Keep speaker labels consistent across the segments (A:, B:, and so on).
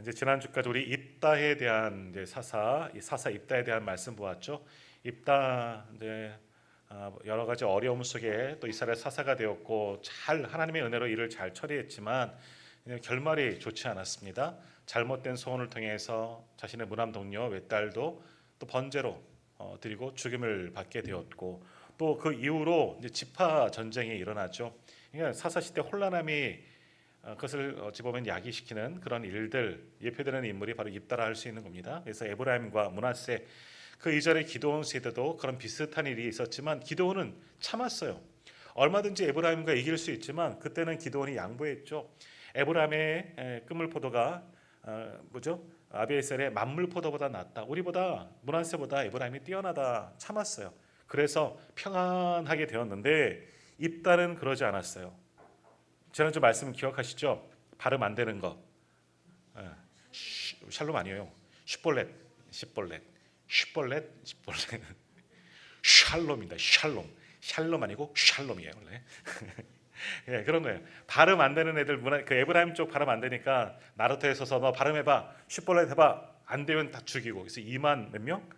A: 이제 지난주까지 우리 입다에 대한 이제 이 사사 입다에 대한 말씀 보았죠. 입다 이제 여러 가지 어려움 속에 또 이스라엘 사사가 되었고 잘 하나님의 은혜로 일을 잘 처리했지만 결말이 좋지 않았습니다. 잘못된 소원을 통해서 자신의 무남 동료 외딸도 또 번제로 드리고 죽임을 받게 되었고 또 그 이후로 이제 지파 전쟁이 일어나죠. 그러니까 사사 시대 혼란함이 그것을 어찌 보면 야기시키는 그런 일들 예표되는 인물이 바로 입다라 할 수 있는 겁니다. 그래서 에브라임과 므낫세 그 이전에 기드온 세대도 그런 비슷한 일이 있었지만 기드온은 참았어요. 얼마든지 에브라임과 이길 수 있지만 그때는 기드온이 양보했죠. 에브라임의 끝물포도가 뭐죠? 아비에셀의 만물포도보다 낫다. 우리보다 므낫세보다 에브라임이 뛰어나다. 참았어요. 그래서 평안하게 되었는데 입다는 그러지 않았어요. 지난주 말씀 기억하시죠? 발음 안 되는 거. 샬롬 아니에요. 슈볼렛, 시볼렛, 슈볼렛, 시볼렛. 샬롬입니다. 샬롬 아니고 샬롬이에요 원래. 예, 그런 거예요. 발음 안 되는 애들 그 에브라임 쪽 발음 안 되니까 나루토에 서서 너 발음해봐, 슈볼렛 해봐. 안 되면 다 죽이고. 그래서 2만 몇 명?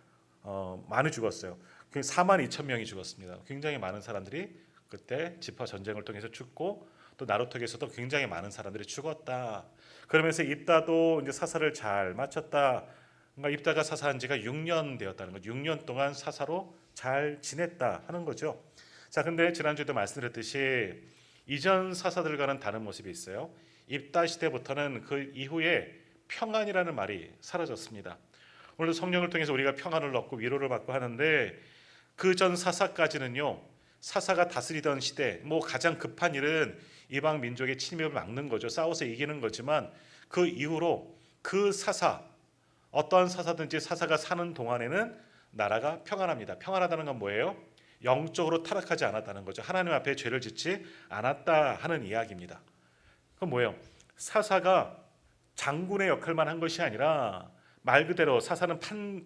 A: 많이 죽었어요. 4만 2천 명이 죽었습니다. 굉장히 많은 사람들이 그때 지파 전쟁을 통해서 죽고 또 나루토에서도 굉장히 많은 사람들이 죽었다. 그러면서 입다도 이제 사사를 잘 마쳤다. 그러니까 입다가 사사한 지가 6년 되었다는 거죠. 6년 동안 사사로 잘 지냈다 하는 거죠. 자, 근데 지난주에도 말씀드렸듯이 이전 사사들과는 다른 모습이 있어요. 입다 시대부터는 그 이후에 평안이라는 말이 사라졌습니다. 오늘도 성령을 통해서 우리가 평안을 얻고 위로를 받고 하는데 그 전 사사까지는요. 사사가 다스리던 시대 뭐 가장 급한 일은 이방 민족의 침입을 막는 거죠. 싸워서 이기는 거지만 그 이후로 그 사사 어떠한 사사든지 사사가 사는 동안에는 나라가 평안합니다. 평안하다는 건 뭐예요? 영적으로 타락하지 않았다는 거죠. 하나님 앞에 죄를 짓지 않았다 하는 이야기입니다. 그건 뭐예요? 사사가 장군의 역할만 한 것이 아니라 말 그대로 사사는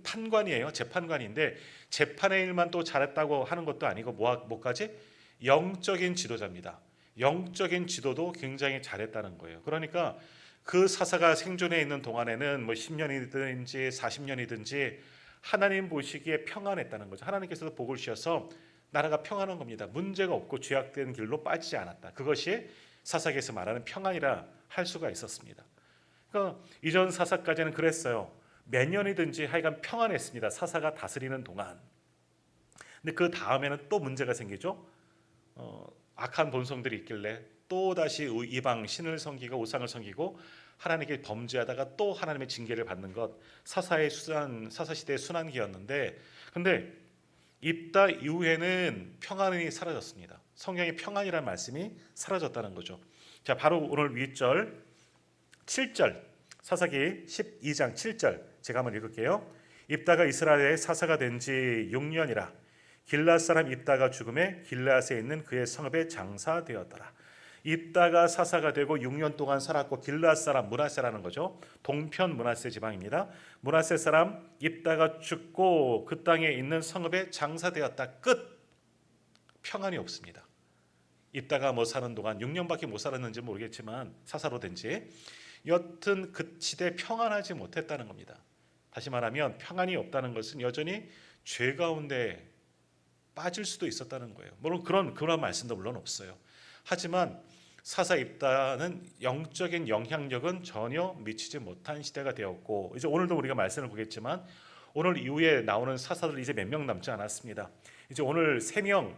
A: 판관이에요. 재판관인데 재판의 일만 또 잘했다고 하는 것도 아니고 뭐까지? 영적인 지도자입니다. 영적인 지도도 굉장히 잘했다는 거예요. 그러니까 그 사사가 생존해 있는 동안에는 뭐 10년이든지 40년이든지 하나님 보시기에 평안했다는 거죠. 하나님께서도 복을 주셔서 나라가 평안한 겁니다. 문제가 없고 죄악된 길로 빠지지 않았다. 그것이 사사기에서 말하는 평안이라 할 수가 있었습니다. 그러니까 이전 사사까지는 그랬어요. 몇 년이든지 하여간 평안했습니다. 사사가 다스리는 동안. 근데 그 다음에는 또 문제가 생기죠. 악한 본성들이 있길래 또 다시 이방 신을 섬기고 우상을 섬기고 하나님께 범죄하다가 또 하나님의 징계를 받는 것 사사 시대의 순환기였는데, 근데 입다 이후에는 평안이 사라졌습니다. 성경의 평안이라는 말씀이 사라졌다는 거죠. 자, 바로 오늘 윗절 7절 사사기 12장 7절 제가 한번 읽을게요. 입다가 이스라엘의 사사가 된 지 6년이라 길앗 사람 입다가 죽음에 길앗에 있는 그의 성읍에 장사되었더라. 입다가 사사가 되고 6년 동안 살았고 길앗 사람 므낫세라는 거죠. 동편 므낫세 지방입니다. 므낫세 사람 입다가 죽고 그 땅에 있는 성읍에 장사되었다. 끝. 평안이 없습니다. 입다가 뭐 사는 동안 6년밖에 못 살았는지 모르겠지만 사사로 된지 여튼 그 시대에 평안하지 못했다는 겁니다. 다시 말하면 평안이 없다는 것은 여전히 죄 가운데 빠질 수도 있었다는 거예요. 물론 그런 말씀도 물론 없어요. 하지만 사사 입다는 영적인 영향력은 전혀 미치지 못한 시대가 되었고, 이제 오늘도 우리가 말씀을 보겠지만 오늘 이후에 나오는 사사들 이제 몇 명 남지 않았습니다. 이제 오늘 3명,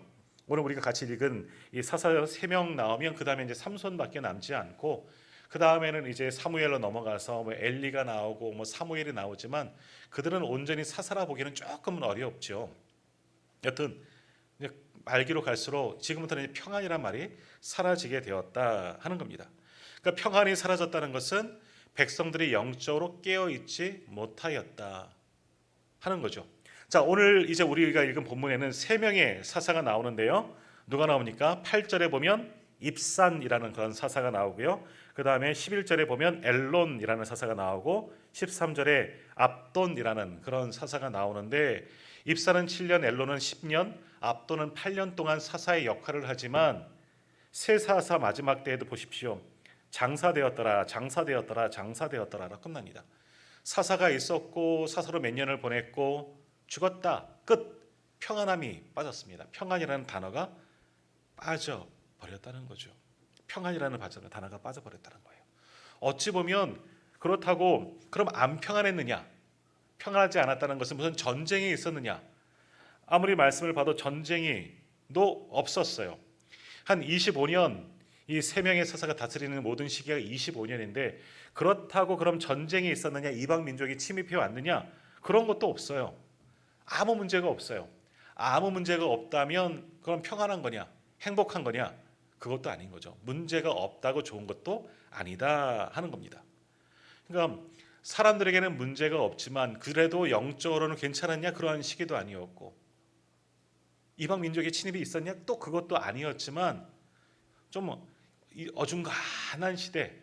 A: 오늘 우리가 같이 읽은 이 사사 3명 나오면 그 다음에 이제 삼손밖에 남지 않고 그 다음에는 이제 사무엘로 넘어가서 뭐 엘리가 나오고 뭐 사무엘이 나오지만 그들은 온전히 사사라 보기는 조금은 어렵죠. 여튼 말기로 갈수록 지금부터는 평안이란 말이 사라지게 되었다 하는 겁니다. 그러니까 평안이 사라졌다는 것은 백성들이 영적으로 깨어 있지 못하였다 하는 거죠. 자, 오늘 이제 우리가 읽은 본문에는 3명의 사사가 나오는데요. 누가 나옵니까? 8절에 보면 입산이라는 그런 사사가 나오고요. 그 다음에 11절에 보면 엘론이라는 사사가 나오고 13절에 압돈이라는 그런 사사가 나오는데 입산은 7년, 엘론은 10년, 압돈은 8년 동안 사사의 역할을 하지만 새 사사 마지막 때에도 보십시오. 장사되었더라, 장사되었더라, 장사되었더라라 끝납니다. 사사가 있었고 사사로 몇 년을 보냈고 죽었다. 끝. 평안함이 빠졌습니다. 평안이라는 단어가 빠져버렸다는 거죠. 평안이라는 단어가 빠져버렸다는 거예요. 어찌 보면 그렇다고 그럼 안 평안했느냐? 평안하지 않았다는 것은 무슨 전쟁이 있었느냐? 아무리 말씀을 봐도 전쟁이도 없었어요. 한 25년 이 세 명의 사사가 다스리는 모든 시기가 25년인데 그렇다고 그럼 전쟁이 있었느냐? 이방 민족이 침입해 왔느냐? 그런 것도 없어요. 아무 문제가 없어요. 아무 문제가 없다면 그럼 평안한 거냐? 행복한 거냐? 그것도 아닌 거죠. 문제가 없다고 좋은 것도 아니다 하는 겁니다. 그러니까 사람들에게는 문제가 없지만 그래도 영적으로는 괜찮았냐? 그러한 시기도 아니었고 이방 민족의 침입이 있었냐? 또 그것도 아니었지만 좀 어중간한 시대,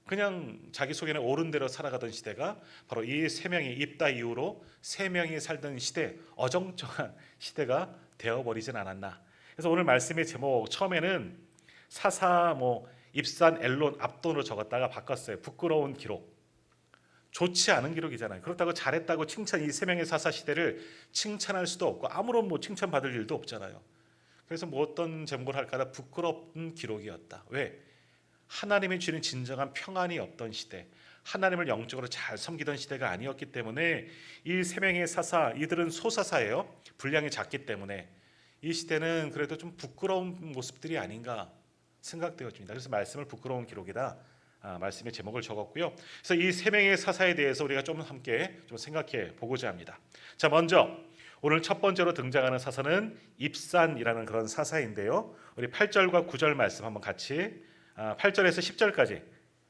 A: 그냥 자기 속에는 옳은 대로 살아가던 시대가 바로 이 세 명이 입다 이후로 세 명이 살던 시대, 어정쩡한 시대가 되어버리진 않았나. 그래서 오늘 말씀의 제목 처음에는 사사 입산 엘론 압돈으로 적었다가 바꿨어요. 부끄러운 기록. 좋지 않은 기록이잖아요. 그렇다고 잘했다고 이 세 명의 사사 시대를 칭찬할 수도 없고 아무런 칭찬받을 일도 없잖아요. 그래서 어떤 제목을 할까 부끄러운 기록이었다. 왜? 하나님이 주는 진정한 평안이 없던 시대, 하나님을 영적으로 잘 섬기던 시대가 아니었기 때문에 이 세 명의 사사, 이들은 소사사예요. 분량이 작기 때문에 이 시대는 그래도 좀 부끄러운 모습들이 아닌가 생각되어집니다. 그래서 말씀을 부끄러운 기록이다. 말씀의 제목을 적었고요. 그래서 이 세 명의 사사에 대해서 우리가 좀 함께 좀 생각해 보고자 합니다. 자, 먼저 오늘 첫 번째로 등장하는 사사는 입산이라는 그런 사사인데요. 우리 8절과 9절 말씀 한번 같이 8절에서 10절까지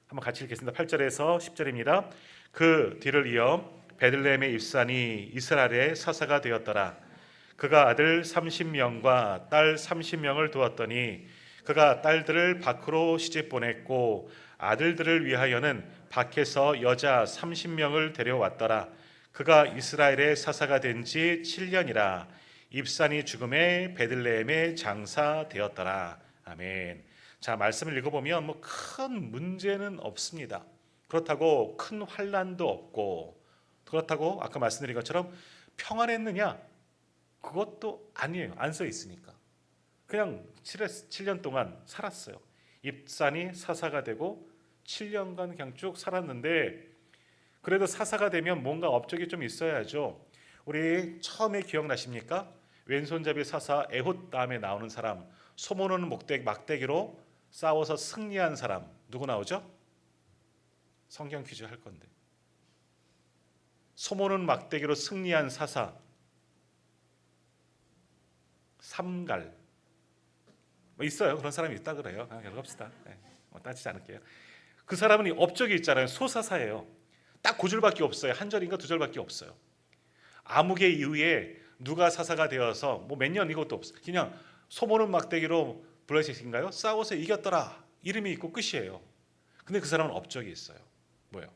A: 한번 같이 읽겠습니다. 8절에서 10절입니다. 그 뒤를 이어 베들레헴의 입산이 이스라엘의 사사가 되었더라. 그가 아들 30명과 딸 30명을 두었더니 그가 딸들을 밖으로 시집 보냈고 아들들을 위하여는 밖에서 여자 30명을 데려왔더라. 그가 이스라엘의 사사가 된 지 7년이라. 입산이 죽음에 베들레헴의 장사되었더라. 아멘. 자, 말씀을 읽어보면 큰 문제는 없습니다. 그렇다고 큰 환난도 없고 그렇다고 아까 말씀드린 것처럼 평안했느냐? 그것도 아니에요. 안 써 있으니까. 그냥 7년 동안 살았어요. 입산이 사사가 되고 7년간 그냥 쭉 살았는데 그래도 사사가 되면 뭔가 업적이 좀 있어야죠. 우리 처음에 기억나십니까? 왼손잡이 사사 에훗 다음에 나오는 사람, 소모는 막대기로 싸워서 승리한 사람 누구 나오죠? 성경 퀴즈 할 건데. 소모는 막대기로 승리한 사사 삼갈 있어요. 그런 사람이 있다 그래요. 그냥 합시다. 따지지 않을게요. 그 사람은 업적이 있잖아요. 소사사예요. 딱 9절밖에 없어요. 한 절인가 두 절밖에 없어요. 암흑의 이후에 누가 사사가 되어서 몇 년 이것도 없어요. 그냥 소모는 막대기로 블레셋인가요? 싸워서 이겼더라. 이름이 있고 끝이에요. 근데 그 사람은 업적이 있어요. 뭐예요?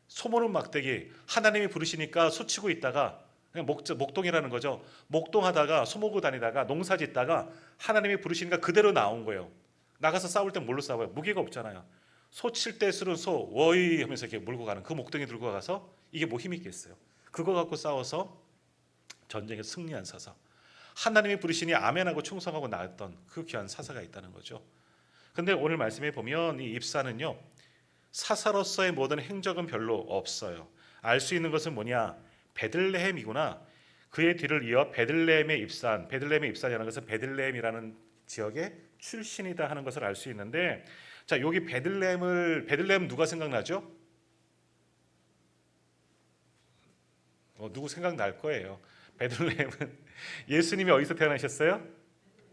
A: 소모는 막대기, 하나님이 부르시니까 소치고 있다가 그냥 목동이라는 거죠. 목동하다가 소모고 다니다가 농사짓다가 하나님이 부르시니까 그대로 나온 거예요. 나가서 싸울 땐 뭘로 싸워요? 무기가 없잖아요. 소 칠 때 쓰는 소 워이 하면서 이렇게 몰고 가는 그 목동이 들고 가서 이게 힘이 있겠어요. 그거 갖고 싸워서 전쟁에 승리한 사사. 하나님이 부르시니 아멘하고 충성하고 나왔던 그 귀한 사사가 있다는 거죠. 근데 오늘 말씀에 보면 이 입사는요, 사사로서의 모든 행적은 별로 없어요. 알 수 있는 것은 뭐냐? 베들레헴이구나. 그의 뒤를 이어 베들레헴의 입산. 베들레헴의 입산이라는 것은 베들레헴이라는 지역의 출신이다 하는 것을 알 수 있는데, 자, 여기 베들레헴 누가 생각나죠? 누구 생각날 거예요. 베들레헴은 예수님이 어디서 태어나셨어요?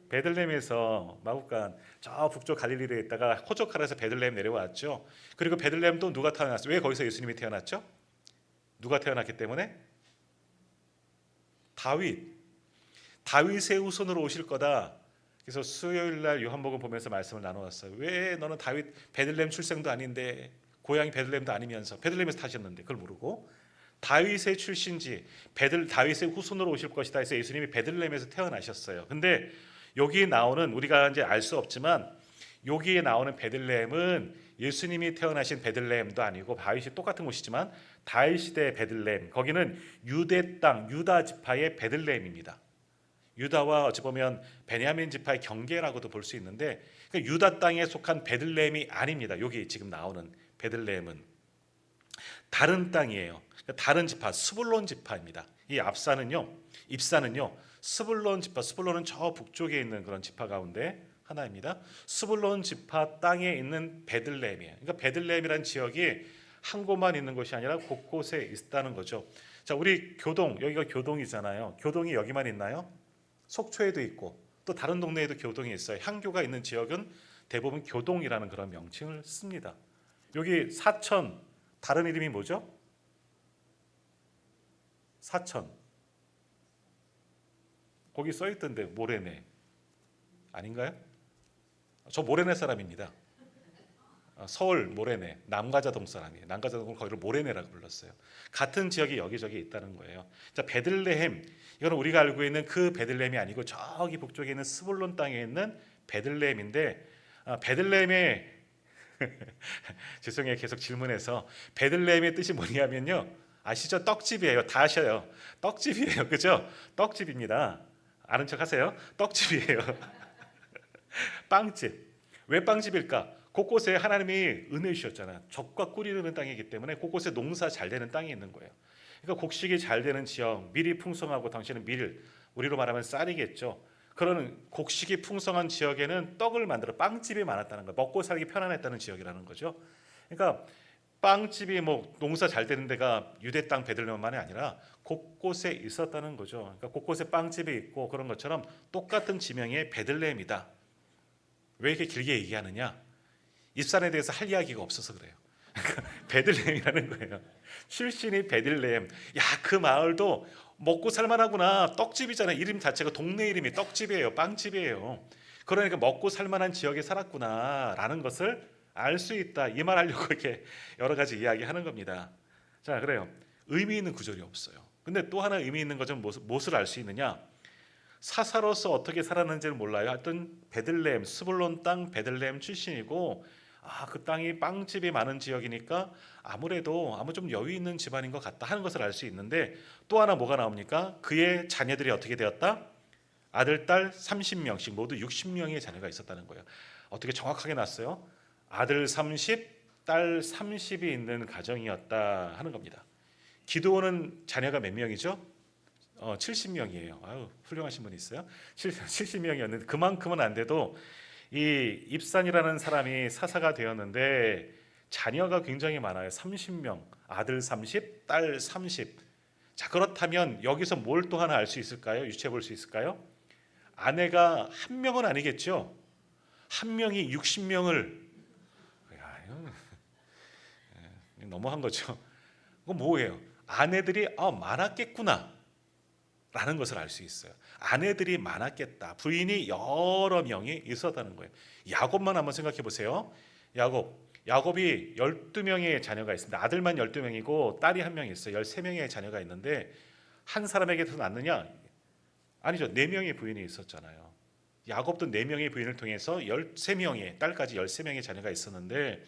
A: 베들레헴에서 마국간 저 북쪽 갈릴리에 있다가 호적하라에서 베들레헴 내려왔죠. 그리고 베들레헴도 누가 태어났어요? 왜 거기서 예수님이 태어났죠? 누가 태어났기 때문에? 다윗의 후손으로 오실 거다. 그래서 수요일 날 요한복음 보면서 말씀을 나누었어요. 왜 너는 다윗 베들레헴 출생도 아닌데, 고향이 베들레헴도 아니면서 베들레헴에서 타셨는데 그걸 모르고 다윗의 출신지 다윗의 후손으로 오실 것이다 해서 예수님이 베들레헴에서 태어나셨어요. 근데 여기 나오는, 우리가 이제 알 수 없지만 여기에 나오는 베들레헴은 예수님이 태어나신 베들레헴도 아니고 다윗이 똑같은 곳이지만 다윗 시대의 베들레헴, 거기는 유대 땅 유다 지파의 베들레헴입니다. 유다와 어찌 보면 베냐민 지파의 경계라고도 볼 수 있는데 그러니까 유다 땅에 속한 베들레헴이 아닙니다. 여기 지금 나오는 베들레헴은 다른 땅이에요. 그러니까 다른 지파 스불론 지파입니다. 이 입사는요 스불론 지파, 스불론은 저 북쪽에 있는 그런 지파 가운데 하나입니다. 스불론 지파 땅에 있는 베들레헴이에요. 그러니까 베들레헴이라는 지역이 한 곳만 있는 것이 아니라 곳곳에 있다는 거죠. 자, 우리 교동, 여기가 교동이잖아요. 교동이 여기만 있나요? 속초에도 있고 또 다른 동네에도 교동이 있어요. 향교가 있는 지역은 대부분 교동이라는 그런 명칭을 씁니다. 여기 사천, 다른 이름이 뭐죠? 사천. 거기 써 있던데 모래내 아닌가요? 저 모래내 사람입니다. 서울 모래내, 남가자동 사람이에요. 남가자동을 거기를 모래내라고 불렀어요. 같은 지역이 여기저기 있다는 거예요. 자, 베들레헴, 이거는 우리가 알고 있는 그 베들레헴이 아니고 저기 북쪽에 있는 스불론 땅에 있는 베들레헴인데 베들레헴의 죄송해요. 계속 질문해서 베들레헴의 뜻이 뭐냐면요. 아시죠? 떡집이에요. 다 아셔요. 떡집이에요. 그죠? 떡집입니다. 아는 척 하세요. 떡집이에요. 빵집. 왜 빵집일까? 곳곳에 하나님이 은혜 주셨잖아요. 젖과 꿀이 흐르는 땅이기 때문에 곳곳에 농사 잘 되는 땅이 있는 거예요. 그러니까 곡식이 잘 되는 지역, 밀이 풍성하고 당시에는 밀, 우리로 말하면 쌀이겠죠. 그런 곡식이 풍성한 지역에는 떡을 만들어 빵집이 많았다는 거예요. 먹고 살기 편안했다는 지역이라는 거죠. 그러니까 빵집이 뭐 농사 잘 되는 데가 유대 땅 베들레헴만이 아니라 곳곳에 있었다는 거죠. 그러니까 곳곳에 빵집이 있고 그런 것처럼 똑같은 지명의 베들레헴이다. 왜 이렇게 길게 얘기하느냐? 입산에 대해서 할 이야기가 없어서 그래요. 베들레헴이라는 거예요. 출신이 베들레헴. 야, 그 마을도 먹고 살만하구나. 떡집이잖아요. 이름 자체가 동네 이름이 떡집이에요. 빵집이에요. 그러니까 먹고 살만한 지역에 살았구나라는 것을 알 수 있다. 이 말 하려고 이렇게 여러 가지 이야기하는 겁니다. 자, 그래요. 의미 있는 구절이 없어요. 근데 또 하나 의미 있는 것은 무엇을 알 수 있느냐? 사사로서 어떻게 살았는지는 몰라요. 하여튼 베들레헴, 스불론 땅 베들레헴 출신이고 그 땅이 빵집이 많은 지역이니까 아무래도 좀 여유 있는 집안인 것 같다 하는 것을 알 수 있는데 또 하나 뭐가 나옵니까? 그의 자녀들이 어떻게 되었다? 아들, 딸 30명씩 모두 60명의 자녀가 있었다는 거예요. 어떻게 정확하게 났어요? 아들 30, 딸 30이 있는 가정이었다 하는 겁니다. 기드온은 자녀가 몇 명이죠? 70명이에요. 아유, 훌륭하신 분이 있어요. 70명이었는데 그만큼은 안 돼도 이 입산이라는 사람이 사사가 되었는데 자녀가 굉장히 많아요. 30명, 아들 30, 딸 30. 자, 그렇다면 여기서 뭘 또 하나 알 수 있을까요? 유추해 볼 수 있을까요? 아내가 한 명은 아니겠죠. 한 명이 60명을 너무한 거죠. 그건 뭐예요? 아내들이 많았겠구나 라는 것을 알 수 있어요. 아내들이 많았겠다. 부인이 여러 명이 있었다는 거예요. 야곱만 한번 생각해 보세요. 야곱이 12명의 자녀가 있습니다. 아들만 12명이고 딸이 한 명 있어요. 13명의 자녀가 있는데 한 사람에게서 낳느냐? 아니죠. 4명의 부인이 있었잖아요. 야곱도 4명의 부인을 통해서 13명의 딸까지 13명의 자녀가 있었는데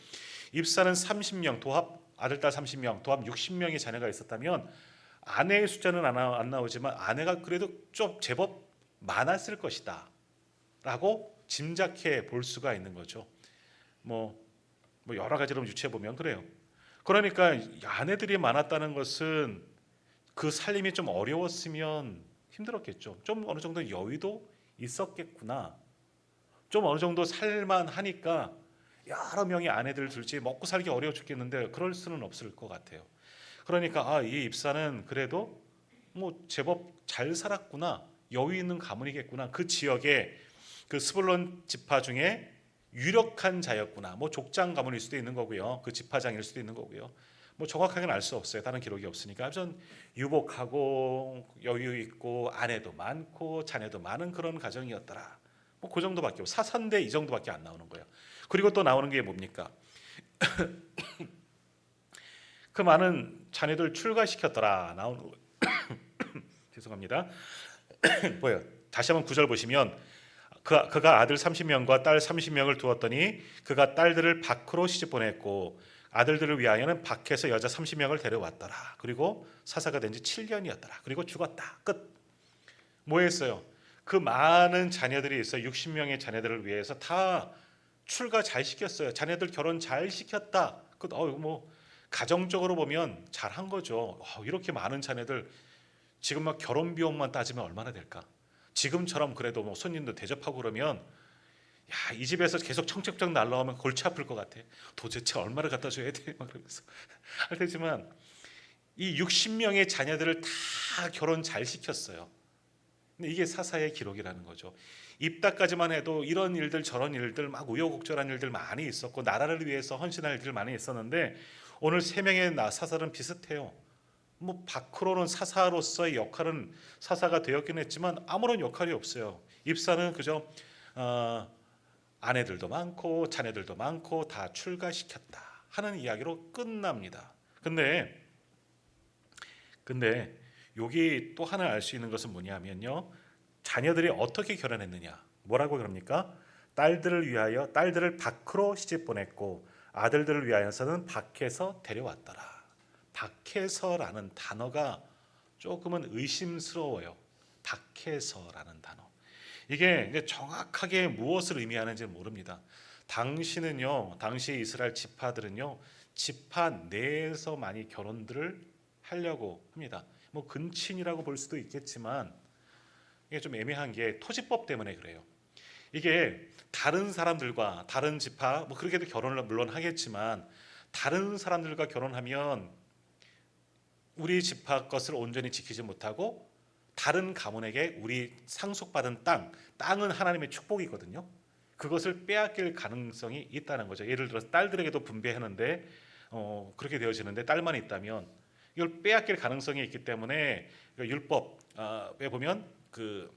A: 입사는 30명, 도합 아들, 딸 30명, 도합 60명의 자녀가 있었다면 아내의 숫자는 안 나오지만 아내가 그래도 좀 제법 많았을 것이다 라고 짐작해 볼 수가 있는 거죠. 뭐 여러 가지로 유추해 보면 그래요. 그러니까 아내들이 많았다는 것은 그 살림이 좀 어려웠으면 힘들었겠죠. 좀 어느 정도 여유도 있었겠구나. 좀 어느 정도 살만 하니까 여러 명의 아내들 둘째 먹고 살기 어려워 죽겠는데 그럴 수는 없을 것 같아요. 그러니까 이 입사는 그래도 뭐 제법 잘 살았구나, 여유 있는 가문이겠구나, 그 지역에 그 스불론 지파 중에 유력한 자였구나, 뭐 족장 가문일 수도 있는 거고요, 그 지파장일 수도 있는 거고요, 뭐 정확하게는 알 수 없어요. 다른 기록이 없으니까. 전 유복하고 여유 있고 아내도 많고 자녀도 많은 그런 가정이었더라. 뭐 그 정도밖에 사사인데 이 정도밖에 안 나오는 거예요. 그리고 또 나오는 게 뭡니까? 그 많은 자녀들 출가시켰더라 나오는 죄송합니다. 뭐예요? 다시 한번 9절 보시면 그가 아들 30명과 딸 30명을 두었더니 그가 딸들을 밖으로 시집 보냈고 아들들을 위하여는 밖에서 여자 30명을 데려왔더라. 그리고 사사가 된 지 7년이었더라. 그리고 죽었다. 끝. 뭐 했어요? 그 많은 자녀들이 있어 60명의 자녀들을 위해서 다 출가 잘 시켰어요. 자녀들 결혼 잘 시켰다. 뭐 가정적으로 보면 잘한 거죠. 이렇게 많은 자녀들 지금 막 결혼 비용만 따지면 얼마나 될까? 지금처럼 그래도 뭐 손님도 대접하고 그러면 야, 이 집에서 계속 청첩장 날라오면 골치 아플 것 같아. 도대체 얼마를 갖다 줘야 돼? 막 그러면서 할 테지만 이 60명의 자녀들을 다 결혼 잘 시켰어요. 근데 이게 사사의 기록이라는 거죠. 입다까지만 해도 이런 일들 저런 일들 막 우여곡절한 일들 많이 있었고 나라를 위해서 헌신할 일들 많이 있었는데 오늘 세 명의 사사는 비슷해요. 뭐 밖으로는 사사로서의 역할은 사사가 되었긴 했지만 아무런 역할이 없어요. 입사는 그저 아내들도 많고 자녀들도 많고 다 출가시켰다 하는 이야기로 끝납니다. 근데 여기 또 하나 알 수 있는 것은 뭐냐면요. 자녀들이 어떻게 결혼했느냐. 뭐라고 그럽니까? 딸들을 밖으로 시집 보냈고 아들들을 위하여서는 밖에서 데려왔더라. 밖에서라는 단어가 조금은 의심스러워요. 밖에서라는 단어. 이게 이제 정확하게 무엇을 의미하는지 모릅니다. 당시 이스라엘 지파들은요, 지파 내에서 많이 결혼들을 하려고 합니다. 뭐 근친이라고 볼 수도 있겠지만 이게 좀 애매한 게 토지법 때문에 그래요. 이게 다른 사람들과 다른 지파 뭐 그렇게도 결혼을 물론 하겠지만 다른 사람들과 결혼하면 우리 지파 것을 온전히 지키지 못하고 다른 가문에게 우리 상속받은 땅은 하나님의 축복이거든요. 그것을 빼앗길 가능성이 있다는 거죠. 예를 들어서 딸들에게도 분배하는데 그렇게 되어지는데 딸만 있다면 이걸 빼앗길 가능성이 있기 때문에 율법에 보면 그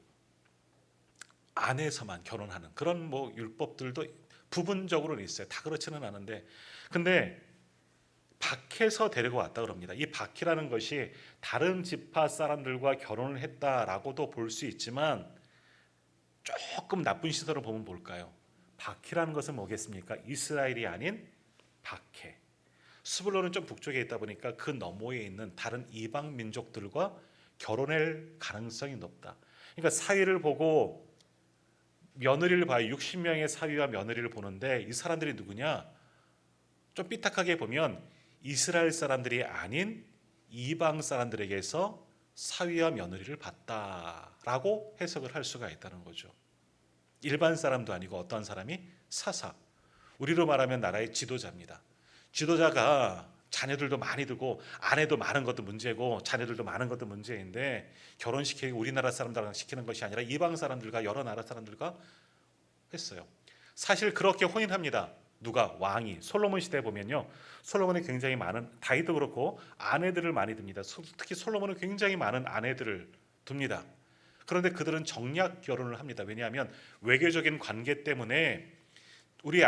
A: 안에서만 결혼하는 그런 뭐 율법들도 부분적으로는 있어요. 다 그렇지는 않은데, 근데 밖에서 데리고 왔다 그럽니다. 이 밖이라는 것이 다른 지파 사람들과 결혼을 했다라고도 볼 수 있지만 조금 나쁜 시선으로 보면 뭘까요? 밖이라는 것은 뭐겠습니까? 이스라엘이 아닌 밖에. 스불론은 좀 북쪽에 있다 보니까 그 너머에 있는 다른 이방 민족들과 결혼할 가능성이 높다. 그러니까 사위를 보고 며느리를 봐요. 60명의 사위와 며느리를 보는데 이 사람들이 누구냐? 좀 삐딱하게 보면 이스라엘 사람들이 아닌 이방 사람들에게서 사위와 며느리를 봤다라고 해석을 할 수가 있다는 거죠. 일반 사람도 아니고 어떤 사람이 사사. 우리로 말하면 나라의 지도자입니다. 지도자가 자녀들도 많이 두고 아내도 많은 것도 문제고 자녀들도 많은 것도 문제인데 결혼시키고 우리나라 사람들랑 시키는 것이 아니라 이방 사람들과 여러 나라 사람들과 했어요. 사실 그렇게 혼인합니다. 누가? 왕이. 솔로몬 시대에 보면요, 솔로몬이 굉장히 많은, 다윗도 그렇고 아내들을 많이 둡니다. 특히 솔로몬은 굉장히 많은 아내들을 둡니다. 그런데 그들은 정략 결혼을 합니다. 왜냐하면 외교적인 관계 때문에 우리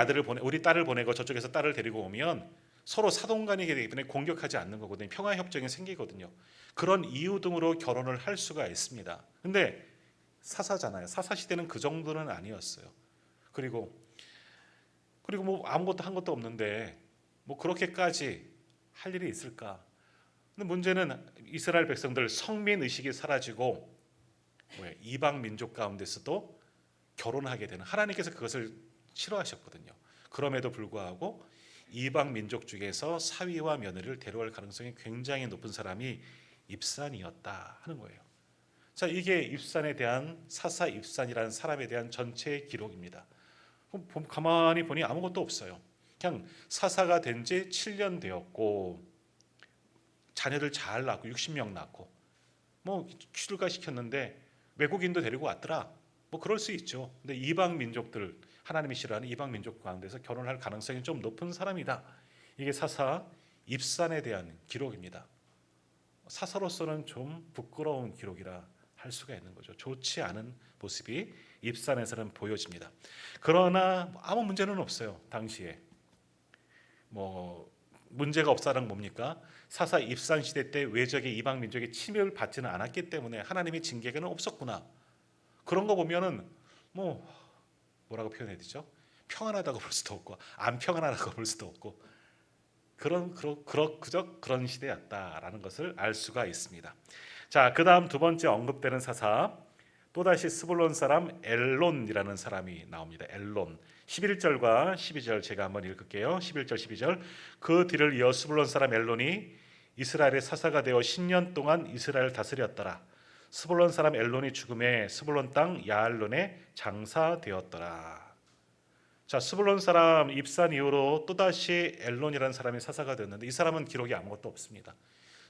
A: 딸을 보내고 저쪽에서 딸을 데리고 오면 서로 사돈간이기 때문에 공격하지 않는 거거든요. 평화 협정이 생기거든요. 그런 이유 등으로 결혼을 할 수가 있습니다. 근데 사사잖아요. 사사 시대는 그 정도는 아니었어요. 그리고 뭐 아무것도 한 것도 없는데 뭐 그렇게까지 할 일이 있을까? 근데 문제는 이스라엘 백성들 성민 의식이 사라지고 이방 민족 가운데서도 결혼하게 되는, 하나님께서 그것을 싫어하셨거든요. 그럼에도 불구하고 이방 민족 중에서 사위와 며느리를 데려갈 가능성이 굉장히 높은 사람이 입산이었다 하는 거예요. 자, 이게 입산에 대한 사사 입산이라는 사람에 대한 전체 기록입니다. 가만히 보니 아무것도 없어요. 그냥 사사가 된 지 7년 되었고 자녀들 잘 낳고 60명 낳고 뭐 출가 시켰는데 외국인도 데리고 왔더라. 뭐 그럴 수 있죠. 근데 이방 민족들, 하나님이 싫어하는 이방 민족 가운데서 결혼할 가능성이 좀 높은 사람이다. 이게 사사 입산에 대한 기록입니다. 사사로서는 좀 부끄러운 기록이라 할 수가 있는 거죠. 좋지 않은 모습이 입산에서는 보여집니다. 그러나 아무 문제는 없어요. 당시에 뭐 문제가 없다는 뭡니까? 사사 입산 시대 때 외적의 이방 민족의 침입을 받지는 않았기 때문에 하나님의 징계는 없었구나. 그런 거 보면은 뭐 뭐라고 표현해야 되죠? 평안하다고 볼 수도 없고 안 평안하다고 볼 수도 없고 그저 그런 시대였다라는 것을 알 수가 있습니다. 자, 그다음 두 번째 언급되는 사사 또다시 스불론 사람 엘론이라는 사람이 나옵니다. 엘론 11절과 12절 제가 한번 읽을게요. 11절 12절 그 뒤를 이어 스불론 사람 엘론이 이스라엘의 사사가 되어 10년 동안 이스라엘을 다스렸더라. 스불론 사람 엘론이 죽음에 스불론 땅 야알론에 장사되었더라. 자, 스불론 사람 입산 이후로 또다시 엘론이라는 사람이 사사가 되었는데 이 사람은 기록이 아무것도 없습니다.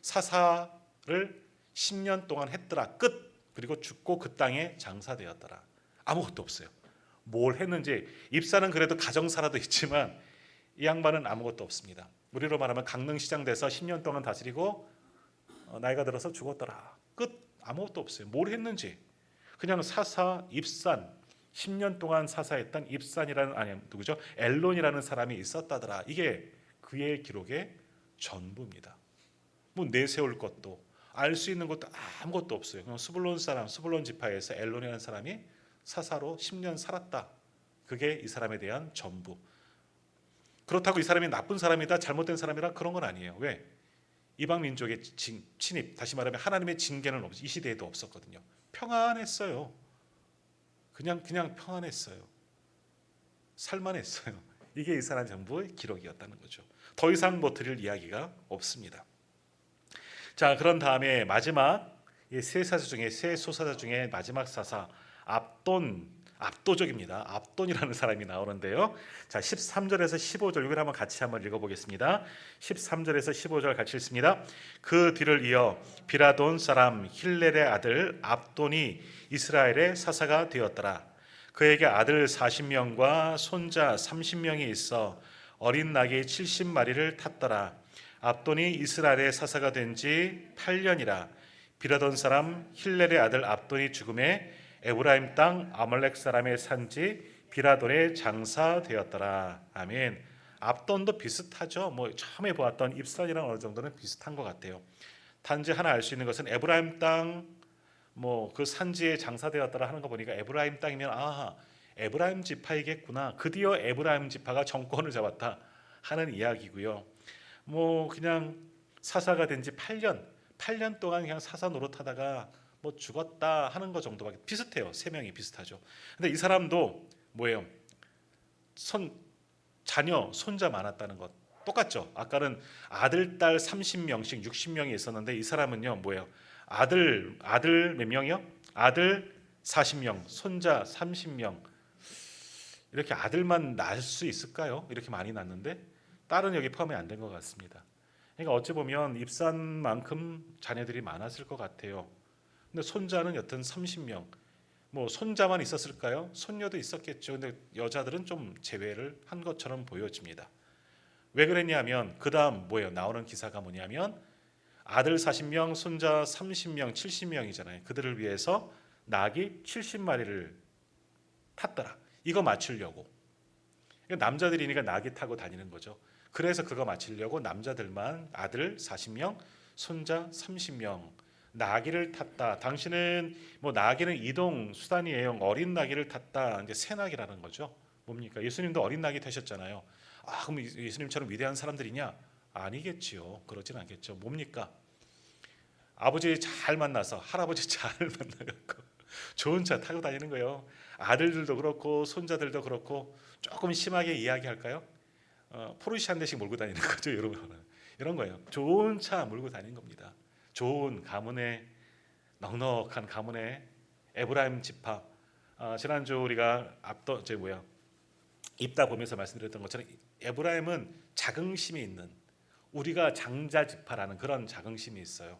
A: 사사를 10년 동안 했더라 끝. 그리고 죽고 그 땅에 장사되었더라. 아무것도 없어요. 뭘 했는지 입사는 그래도 가정사라도 있지만 이 양반은 아무것도 없습니다. 우리로 말하면 강릉시장 돼서 10년 동안 다스리고 나이가 들어서 죽었더라. 끝. 아무것도 없어요. 뭘 했는지 그냥 사사 입산 10년 동안 사사했던 입산이라는 아니 누구죠? 엘론이라는 사람이 있었다더라. 이게 그의 기록의 전부입니다. 뭐 내세울 것도 알 수 있는 것도 아무것도 없어요. 그냥 스불론 사람, 스불론 지파에서 엘론이라는 사람이 사사로 10년 살았다. 그게 이 사람에 대한 전부. 그렇다고 이 사람이 나쁜 사람이다, 잘못된 사람이라 그런 건 아니에요. 왜? 이방 민족의 침입, 다시 말하면 하나님의 징계는 이 시대에도 없었거든요. 평안했어요. 그냥 평안했어요. 살만했어요. 이게 이 사람 전부의 기록이었다는 거죠. 더 이상 뭐 드릴 이야기가 없습니다. 자, 그런 다음에 마지막 세 사사 중에 세 소사자 중에 마지막 사사 압돈적입니다. 압돈이라는 사람이 나오는데요. 자, 13절에서 15절 이걸 한번 읽어보겠습니다. 13절에서 15절 같이 읽습니다. 그 뒤를 이어 비라돈 사람 힐렐의 아들 압돈이 이스라엘의 사사가 되었더라. 그에게 아들 40명과 손자 30명이 있어 어린 낙이 70마리를 탔더라. 압돈이 이스라엘의 사사가 된 지 8년이라. 비라돈 사람 힐렐의 아들 압돈이 죽음에 에브라임 땅 아말렉 사람의 산지 비라돈에 장사되었더라. 아멘. 압돈도 비슷하죠. 뭐 처음에 보았던 입산이랑 어느 정도는 비슷한 것 같아요. 단지 하나 알 수 있는 것은 에브라임 땅 뭐 그 산지에 장사되었더라 하는 거 보니까 에브라임 땅이면 에브라임 지파이겠구나. 드디어 에브라임 지파가 정권을 잡았다 하는 이야기고요. 뭐 그냥 사사가 된 지 8년 동안 그냥 사사 노릇하다가 뭐 죽었다 하는 거 정도밖에 비슷해요. 세 명이 비슷하죠. 근데 이 사람도 뭐예요? 자녀, 손자 많았다는 것 똑같죠. 아까는 아들, 딸 30명씩 60명이 있었는데 이 사람은요 뭐예요? 아들 몇 명이요? 아들 40명, 손자 30명. 이렇게 아들만 낳을 수 있을까요? 이렇게 많이 낳는데 딸은 여기 포함이 안 된 것 같습니다. 그러니까 어찌 보면 입산만큼 자녀들이 많았을 것 같아요. 근데 손자는 여튼 30명. 뭐 손자만 있었을까요? 손녀도 있었겠죠. 근데 여자들은 좀 제외를 한 것처럼 보여집니다. 왜 그랬냐면 그다음 뭐예요? 나오는 기사가 뭐냐면 아들 40명, 손자 30명, 70명이잖아요. 그들을 위해서 낙이 70마리를 탔더라. 이거 맞추려고. 남자들이니까 낙이 타고 다니는 거죠. 그래서 그거 맞추려고 남자들만 아들 40명, 손자 30명 나귀를 tas다. 당신은 뭐 나귀는 이동 수단이에요. 어린 나귀를 탔다. 이제 새 나귀라는 거죠. 뭡니까? 예수님도 어린 나귀 타셨잖아요. 그럼 예수님처럼 위대한 사람들이냐? 아니겠지요. 그러진 않겠죠. 뭡니까? 아버지 잘 만나서 할아버지 잘 만나갖고 좋은 차 타고 다니는 거예요. 아들들도 그렇고 손자들도 그렇고 조금 심하게 이야기할까요? 포르쉐 한 대씩 몰고 다니는 거죠, 여러분. 이런 거예요. 좋은 차 몰고 다니는 겁니다. 좋은 가문의 넉넉한 가문의 에브라임 지파. 지난주 우리가 입다 보면서 말씀드렸던 것처럼 에브라임은 자긍심이 있는 우리가 장자 지파라는 그런 자긍심이 있어요.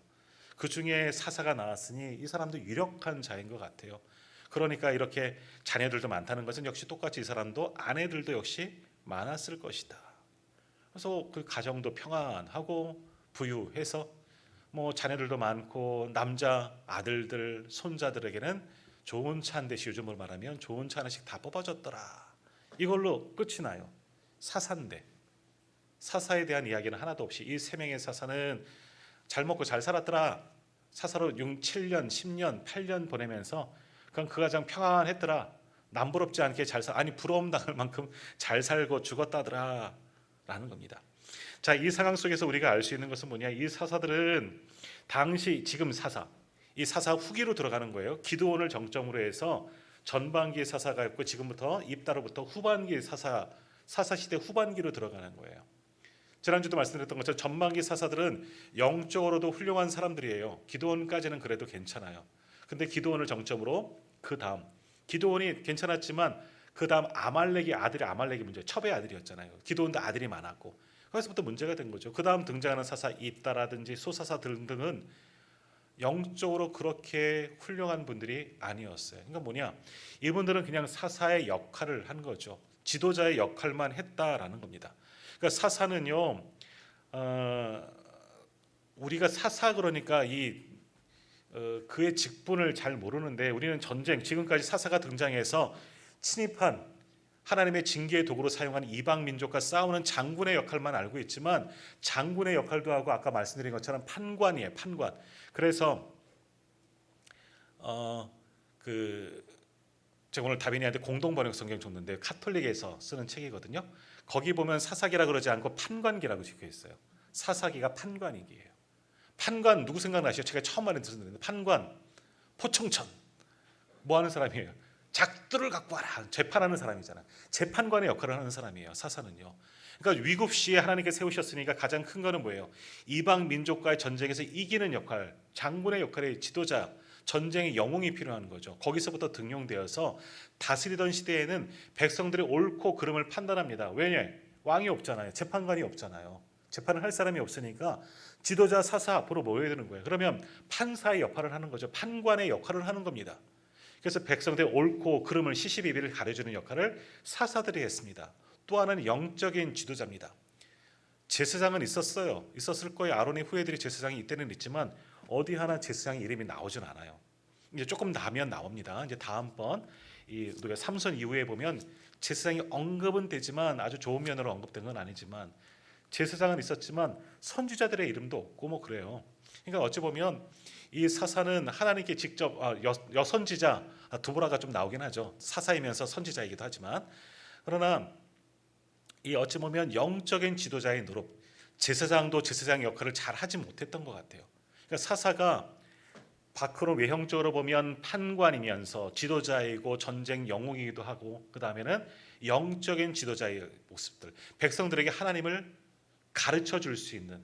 A: 그 중에 사사가 나왔으니 이 사람도 유력한 자인 것 같아요. 그러니까 이렇게 자녀들도 많다는 것은 역시 똑같이 이 사람도 아내들도 역시 많았을 것이다. 그래서 그 가정도 평안하고 부유해서 뭐 자녀들도 많고 남자 아들들 손자들에게는 좋은 차 한 대씩 요즘으로 말하면 좋은 차 하나씩 다 뽑아줬더라. 이걸로 끝이 나요. 사사인데 사사에 대한 이야기는 하나도 없이 이 세 명의 사사는 잘 먹고 잘 살았더라. 사사로 7년, 10년, 8년 보내면서 그냥 그 가정 평안했더라. 남부럽지 않게 아니 부러움 당할 만큼 잘 살고 죽었다더라 라는 겁니다. 자, 이 상황 속에서 우리가 알 수 있는 것은 뭐냐? 이 사사들은 당시 지금 이 사사 후기로 들어가는 거예요. 기드온을 정점으로 해서 전반기의 사사가 있고 지금부터 입다로부터 후반기의 사사 시대 후반기로 들어가는 거예요. 지난주도 말씀드렸던 것처럼 전반기 사사들은 영적으로도 훌륭한 사람들이에요. 기드온까지는 그래도 괜찮아요. 근데 기드온을 정점으로 그 다음 기드온이 괜찮았지만 그 다음 아말렉이 문제, 첩의 아들이었잖아요. 기드온도 아들이 많았고 거기서부터 문제가 된 거죠. 그 다음 등장하는 사사 입다라든지 소사사 등등은 영적으로 그렇게 훌륭한 분들이 아니었어요. 그러니까 뭐냐, 이분들은 그냥 사사의 역할을 한 거죠. 지도자의 역할만 했다라는 겁니다. 그러니까 사사는요, 우리가 사사 그러니까 그의 직분을 잘 모르는데 우리는 지금까지 사사가 등장해서 침입한 하나님의 징계의 도구로 사용한 이방 민족과 싸우는 장군의 역할만 알고 있지만 장군의 역할도 하고 아까 말씀드린 것처럼 판관이에요. 판관. 그래서 제가 오늘 다빈이한테 공동번역 성경 줬는데 카톨릭에서 쓰는 책이거든요. 거기 보면 사사기라 그러지 않고 판관기라고 적혀 있어요. 사사기가 판관이기예요. 판관 누구 생각나시죠? 제가 처음 말했는데 판관 포청천 뭐 하는 사람이에요? 작두를 갖고 와라. 재판하는 사람이잖아. 재판관의 역할을 하는 사람이에요. 사사는요. 그러니까 위급 시에 하나님께 세우셨으니까 가장 큰 거는 뭐예요? 이방 민족과의 전쟁에서 이기는 역할, 장군의 역할의 지도자, 전쟁의 영웅이 필요한 거죠. 거기서부터 등용되어서 다스리던 시대에는 백성들의 옳고 그름을 판단합니다. 왜냐? 왕이 없잖아요. 재판관이 없잖아요. 재판을 할 사람이 없으니까 지도자 사사 앞으로 모여야 되는 거예요. 그러면 판사의 역할을 하는 거죠. 판관의 역할을 하는 겁니다. 그래서 백성들의 옳고 그름을 시시비비를 가려주는 역할을 사사들이 했습니다. 또 하나는 영적인 지도자입니다. 제사장은 있었을 거예요. 아론의 후예들이 제사장이 이때는 있지만 어디 하나 제사장 이름이 나오진 않아요. 이제 조금 나면 나옵니다. 이제 다음번 우리가 삼손 이후에 보면 제사장이 언급은 되지만 아주 좋은 면으로 언급된 건 아니지만 제사장은 있었지만 선지자들의 이름도 없고 뭐 그래요. 그러니까 어찌 보면 이 사사는 하나님께 직접 여선지자 두보라가 좀 나오긴 하죠. 사사이면서 선지자이기도 하지만 그러나 이 어찌 보면 영적인 지도자의 노릇, 제사장도 제사장 역할을 잘 하지 못했던 것 같아요. 그러니까 사사가 밖으로 외형적으로 보면 판관이면서 지도자이고 전쟁 영웅이기도 하고 그 다음에는 영적인 지도자의 모습들, 백성들에게 하나님을 가르쳐 줄 수 있는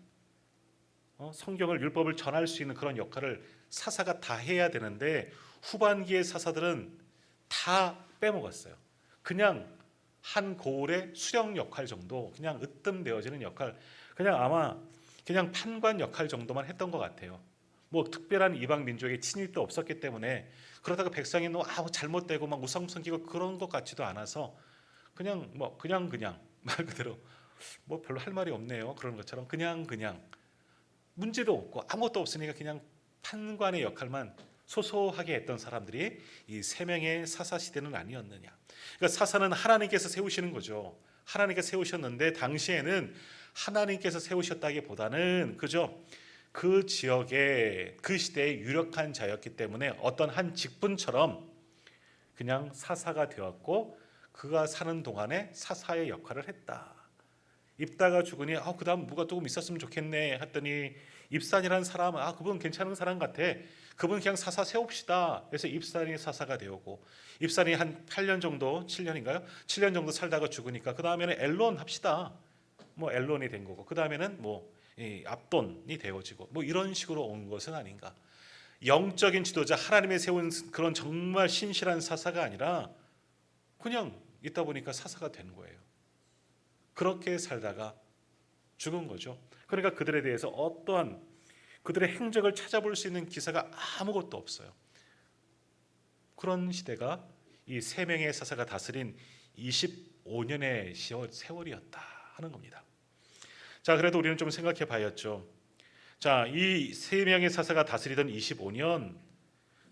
A: 성경을 율법을 전할 수 있는 그런 역할을 사사가 다 해야 되는데 후반기의 사사들은 다 빼먹었어요. 그냥 한 고을의 수령 역할 정도, 그냥 으뜸되어지는 역할, 그냥 판관 역할 정도만 했던 것 같아요. 뭐 특별한 이방 민족의 침입도 없었기 때문에 그러다가 백성이 잘못되고 막 우상 섬기고 그런 것 같지도 않아서 그냥 말 그대로 뭐 별로 할 말이 없네요. 그런 것처럼 그냥 문제도 없고 아무것도 없으니까 그냥 판관의 역할만 소소하게 했던 사람들이 이 세 명의 사사 시대는 아니었느냐. 그러니까 사사는 하나님께서 세우시는 거죠. 하나님께서 세우셨는데 당시에는 하나님께서 세우셨다기보다는 그저 그 지역에 그 시대에 유력한 자였기 때문에 어떤 한 직분처럼 그냥 사사가 되었고 그가 사는 동안에 사사의 역할을 했다. 입다가 죽으니 그다음 누가 조금 있었으면 좋겠네 했더니 입산이라는 사람 그분 괜찮은 사람 같아. 그분 그냥 사사 세웁시다. 그래서 입산이 사사가 되었고 입산이 한 8년 정도 7년인가요? 7년 정도 살다가 죽으니까 그 다음에는 엘론 합시다. 뭐 엘론이 된 거고 그 다음에는 압돈이 되어지고 뭐 이런 식으로 온 것은 아닌가. 영적인 지도자 하나님의 세운 그런 정말 신실한 사사가 아니라 그냥 있다 보니까 사사가 된 거예요. 그렇게 살다가 죽은 거죠. 그러니까 그들에 대해서 어떠한 그들의 행적을 찾아볼 수 있는 기사가 아무것도 없어요. 그런 시대가 이 세 명의 사사가 다스린 25년의 세월이었다 하는 겁니다. 자, 그래도 우리는 좀 생각해 봐야죠. 자, 이 세 명의 사사가 다스리던 25년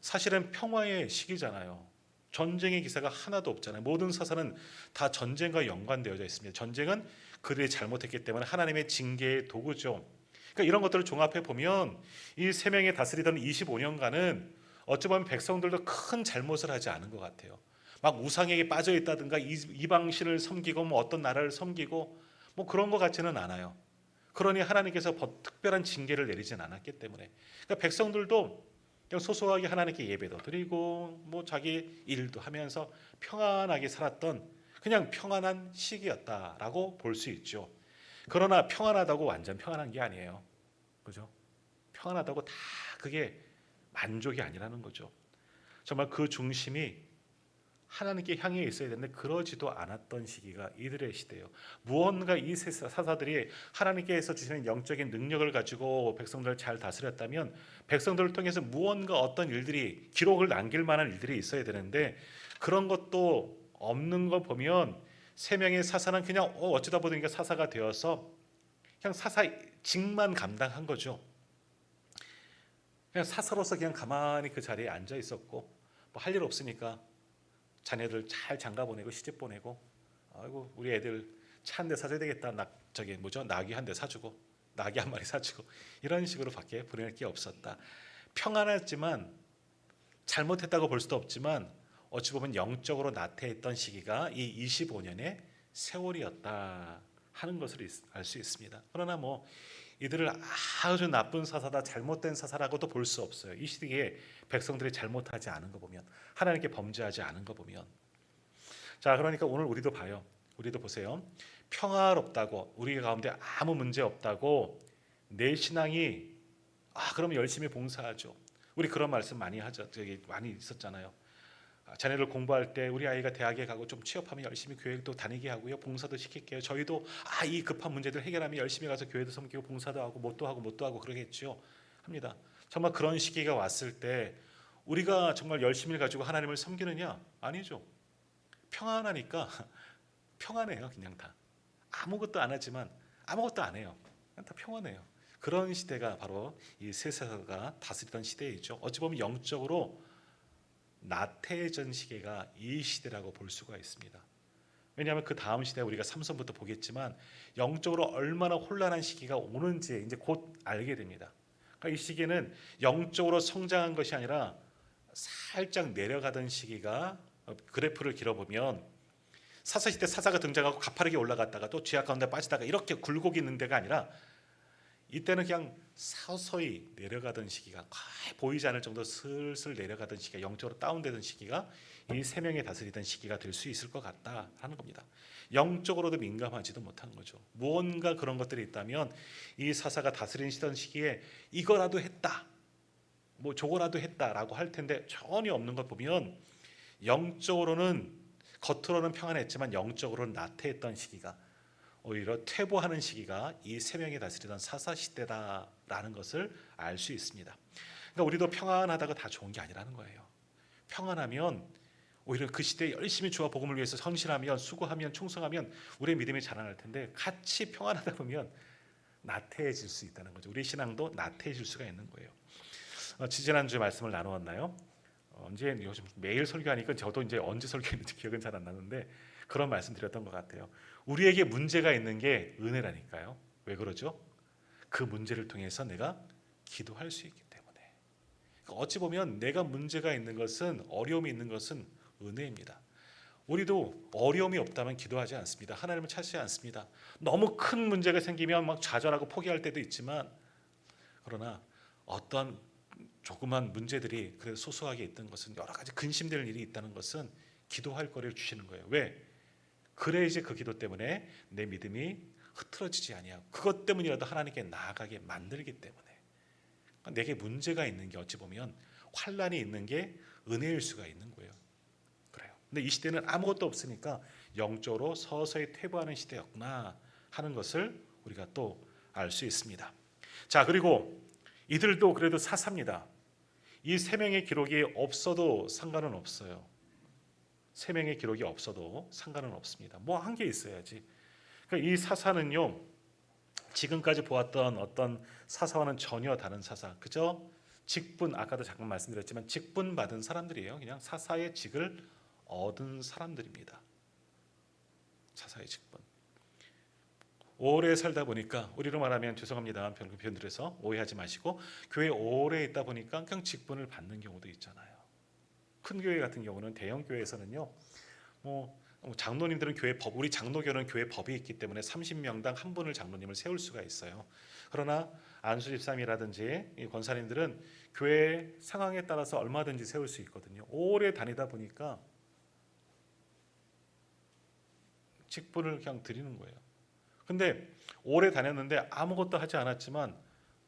A: 사실은 평화의 시기잖아요. 전쟁의 기사가 하나도 없잖아요. 모든 사사는 다 전쟁과 연관되어져 있습니다. 전쟁은 그들이 잘못했기 때문에 하나님의 징계의 도구죠. 그러니까 이런 것들을 종합해 보면 이 세 명이 다스리던 25년간은 어찌 보면 백성들도 큰 잘못을 하지 않은 것 같아요. 막 우상에게 빠져 있다든가 이방신을 섬기고 뭐 어떤 나라를 섬기고 뭐 그런 것 같지는 않아요. 그러니 하나님께서 특별한 징계를 내리진 않았기 때문에, 그러니까 백성들도 그냥 소소하게 하나님께 예배도 드리고 뭐 자기 일도 하면서 평안하게 살았던 그냥 평안한 시기였다라고 볼 수 있죠. 그러나 평안하다고 완전 평안한 게 아니에요. 그죠? 평안하다고 다 그게 만족이 아니라는 거죠. 정말 그 중심이 하나님께 향해 있어야 되는데 그러지도 않았던 시기가 이들의 시대예요. 무언가 이 사사들이 하나님께서 주시는 영적인 능력을 가지고 백성들을 잘 다스렸다면 백성들을 통해서 무언가 어떤 일들이 기록을 남길 만한 일들이 있어야 되는데 그런 것도 없는 거 보면 세 명의 사사는 그냥 어쩌다 보니까 사사가 되어서 그냥 사사직만 감당한 거죠. 그냥 사사로서 그냥 가만히 그 자리에 앉아 있었고 뭐 할 일 없으니까 자녀들 잘 장가 보내고 시집 보내고 아이고 우리 애들 차 한 대 사줘야 되겠다. 나귀 한 대 사주고 나귀 한 마리 사주고 이런 식으로밖에 보낼 게 없었다. 평안했지만 잘못했다고 볼 수도 없지만 어찌 보면 영적으로 나태했던 시기가 이 25년의 세월이었다 하는 것을 알 수 있습니다. 그러나 뭐 이들을 아주 나쁜 사사다 잘못된 사사라고도 볼 수 없어요. 이 시기에 백성들이 잘못하지 않은 거 보면 하나님께 범죄하지 않은 거 보면 자 그러니까 오늘 우리도 봐요. 우리도 보세요. 평화롭다고 우리 가운데 아무 문제 없다고 내 신앙이 그러면 열심히 봉사하죠. 우리 그런 말씀 많이 하죠. 저기 많이 있었잖아요. 자녀를 공부할 때 우리 아이가 대학에 가고 좀 취업하면 열심히 교회도 다니게 하고요. 봉사도 시킬게요. 저희도 이 급한 문제들 해결하면 열심히 가서 교회도 섬기고 봉사도 하고 뭣도 하고 그러겠죠. 합니다. 정말 그런 시기가 왔을 때 우리가 정말 열심히 가지고 하나님을 섬기느냐? 아니죠. 평안하니까 평안해요. 그냥 다. 아무것도 안 하지만 아무것도 안 해요. 그냥 다 평안해요. 그런 시대가 바로 이 세사가 다스리던 시대이죠. 어찌 보면 영적으로 나태해진 시기가 이 시대라고 볼 수가 있습니다. 왜냐하면 그 다음 시대 우리가 삼손부터 보겠지만 영적으로 얼마나 혼란한 시기가 오는지 이제 곧 알게 됩니다. 그러니까 이 시기는 영적으로 성장한 것이 아니라 살짝 내려가던 시기가 그래프를 길어보면 사사시대 사사가 등장하고 가파르게 올라갔다가 또 죄악 가운데 빠지다가 이렇게 굴곡이 있는 데가 아니라 이때는 그냥 서서히 내려가던 시기가 거의 보이지 않을 정도로 슬슬 내려가던 시기가 영적으로 다운되던 시기가 이 세 명이 다스리던 시기가 될 수 있을 것 같다 하는 겁니다. 영적으로도 민감하지도 못한 거죠. 무언가 그런 것들이 있다면 이 사사가 다스리던 시기에 이거라도 했다, 뭐 저거라도 했다라고 할 텐데 전혀 없는 것 보면 영적으로는 겉으로는 평안했지만 영적으로는 나태했던 시기가 오히려 퇴보하는 시기가 이 세 명이 다스리던 사사 시대다라는 것을 알 수 있습니다. 그러니까 우리도 평안하다가 다 좋은 게 아니라는 거예요. 평안하면 오히려 그 시대에 열심히 주와 복음을 위해서 헌신하면 수고하면 충성하면 우리의 믿음이 자라날 텐데 같이 평안하다 보면 나태해질 수 있다는 거죠. 우리 신앙도 나태해질 수가 있는 거예요. 지지난주에 말씀을 나누었나요? 언제 요즘 매일 설교하니까 저도 이제 언제 설교했는지 기억은 잘 안 나는데 그런 말씀 드렸던 것 같아요. 우리에게 문제가 있는 게 은혜라니까요. 왜 그러죠? 그 문제를 통해서 내가 기도할 수 있기 때문에. 어찌 보면 내가 문제가 있는 것은 어려움이 있는 것은 은혜입니다. 우리도 어려움이 없다면 기도하지 않습니다. 하나님을 찾지 않습니다. 너무 큰 문제가 생기면 막 좌절하고 포기할 때도 있지만 그러나 어떤 조그만 문제들이 그래도 소소하게 있던 것은 여러 가지 근심될 일이 있다는 것은 기도할 거리를 주시는 거예요. 왜? 그래야지 그 기도 때문에 내 믿음이 흐트러지지 아니하고 그것 때문이라도 하나님께 나아가게 만들기 때문에 그러니까 내게 문제가 있는 게 어찌 보면 환란이 있는 게 은혜일 수가 있는 거예요. 그래요. 근데 이 시대는 아무것도 없으니까 영적으로 서서히 퇴보하는 시대였구나 하는 것을 우리가 또 알 수 있습니다. 자 그리고 이들도 그래도 사사입니다. 이 세 명의 기록이 없어도 상관은 없어요. 세 명의 기록이 없어도 상관은 없습니다. 뭐 한 게 있어야지. 그러니까 이 사사는요, 지금까지 보았던 어떤 사사와는 전혀 다른 사사. 그죠? 직분 아까도 잠깐 말씀드렸지만 직분 받은 사람들이에요. 그냥 사사의 직을 얻은 사람들입니다. 사사의 직분. 오래 살다 보니까 우리로 말하면 죄송합니다. 표현들에서 오해하지 마시고 교회 오래 있다 보니까 그냥 직분을 받는 경우도 있잖아요. 큰 교회 같은 경우는 대형 교회에서는요. 뭐 장로님들은 교회 법, 우리 장로교는 교회 법이 있기 때문에 30명당 한 분을 장로님을 세울 수가 있어요. 그러나 안수 집사님이라든지 이 권사님들은 교회 상황에 따라서 얼마든지 세울 수 있거든요. 오래 다니다 보니까 직분을 그냥 드리는 거예요. 근데 오래 다녔는데 아무것도 하지 않았지만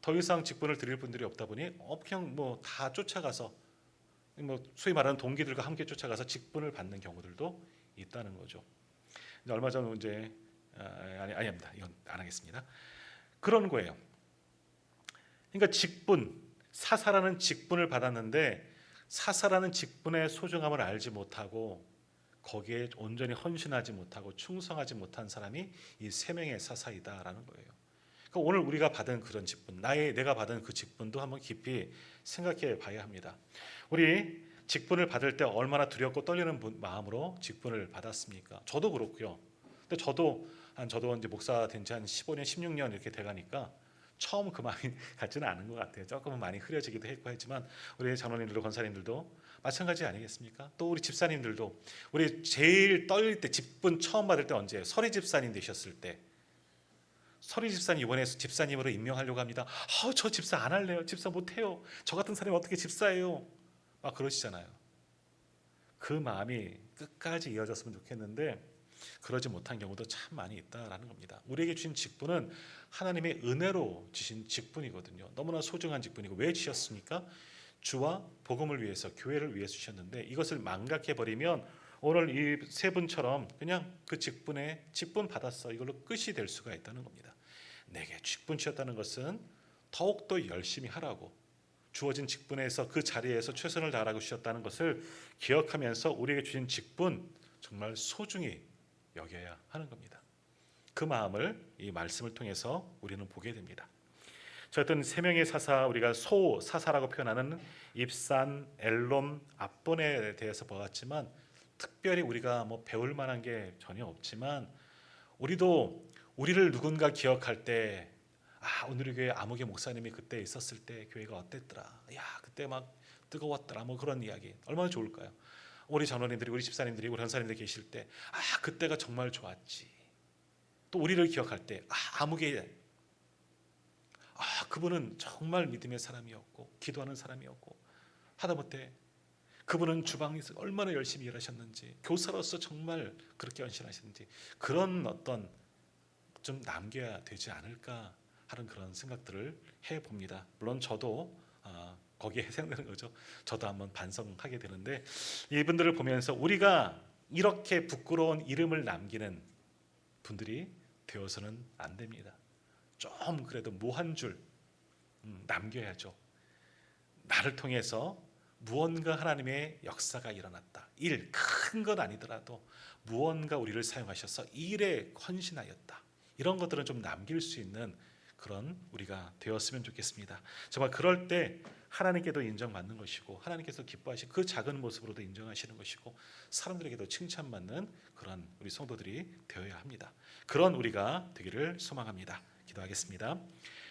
A: 더 이상 직분을 드릴 분들이 없다 보니 그냥 뭐 다 쫓아가서 뭐 소위 말하는 동기들과 함께 쫓아가서 직분을 받는 경우들도 있다는 거죠. 이제 얼마 전 이제 아닙니다. 이건 안 하겠습니다. 그런 거예요. 그러니까 직분, 사사라는 직분을 받았는데 사사라는 직분의 소중함을 알지 못하고 거기에 온전히 헌신하지 못하고 충성하지 못한 사람이 이 세 명의 사사이다라는 거예요. 그러니까 오늘 우리가 받은 그런 직분, 내가 받은 그 직분도 한번 깊이 생각해 봐야 합니다. 우리 직분을 받을 때 얼마나 두렵고 떨리는 마음으로 직분을 받았습니까? 저도 그렇고요. 근데 저도 이제 목사 된 지 한 15년, 16년 이렇게 돼가니까 처음 그 마음이 같지는 않은 것 같아요. 조금은 많이 흐려지기도 했고 했지만 우리 장로님들도 권사님들도 마찬가지 아니겠습니까? 또 우리 집사님들도 우리 제일 떨릴 때 직분 처음 받을 때 언제예요? 서리 집사님 되셨을 때. 서리 집사님 이번에 집사님으로 임명하려고 합니다. 저 집사 안 할래요. 집사 못해요. 저 같은 사람이 어떻게 집사예요? 막 그러시잖아요. 그 마음이 끝까지 이어졌으면 좋겠는데 그러지 못한 경우도 참 많이 있다라는 겁니다. 우리에게 주신 직분은 하나님의 은혜로 주신 직분이거든요. 너무나 소중한 직분이고 왜 주셨습니까? 주와 복음을 위해서 교회를 위해서 주셨는데 이것을 망각해 버리면 오늘 이 세 분처럼 그냥 그 직분 받았어 이걸로 끝이 될 수가 있다는 겁니다. 내게 직분 주셨다는 것은 더욱더 열심히 하라고 주어진 직분에서 그 자리에서 최선을 다하라고 주셨다는 것을 기억하면서 우리에게 주신 직분 정말 소중히 여겨야 하는 겁니다. 그 마음을 이 말씀을 통해서 우리는 보게 됩니다. 어떤 세 명의 사사 우리가 소사사라고 표현하는 입산, 엘롬, 압본에 대해서 보았지만 특별히 우리가 뭐 배울 만한 게 전혀 없지만 우리도 우리를 누군가 기억할 때 오늘 교회 아무개 목사님이 그때 있었을 때 교회가 어땠더라. 야 그때 막 뜨거웠더라. 뭐 그런 이야기 얼마나 좋을까요? 우리 장로님들이 우리 집사님들이 우리 권사님들 계실 때 그때가 정말 좋았지. 또 우리를 기억할 때 아무개 그분은 정말 믿음의 사람이었고 기도하는 사람이었고 하다못해 그분은 주방에서 얼마나 열심히 일하셨는지 교사로서 정말 그렇게 헌신하셨는지 그런 어떤 좀 남겨야 되지 않을까 하는 그런 생각들을 해봅니다. 물론 저도 거기에 해당되는 거죠. 저도 한번 반성하게 되는데 이분들을 보면서 우리가 이렇게 부끄러운 이름을 남기는 분들이 되어서는 안 됩니다. 좀 그래도 뭐 한 줄 남겨야죠. 나를 통해서 무언가 하나님의 역사가 일어났다. 일 큰 건 아니더라도 무언가 우리를 사용하셔서 일에 헌신하였다. 이런 것들은 좀 남길 수 있는 그런 우리가 되었으면 좋겠습니다. 정말 그럴 때 하나님께도 인정받는 것이고 하나님께서 기뻐하시는 그 작은 모습으로도 인정하시는 것이고 사람들에게도 칭찬받는 그런 우리 성도들이 되어야 합니다. 그런 우리가 되기를 소망합니다. 기도하겠습니다.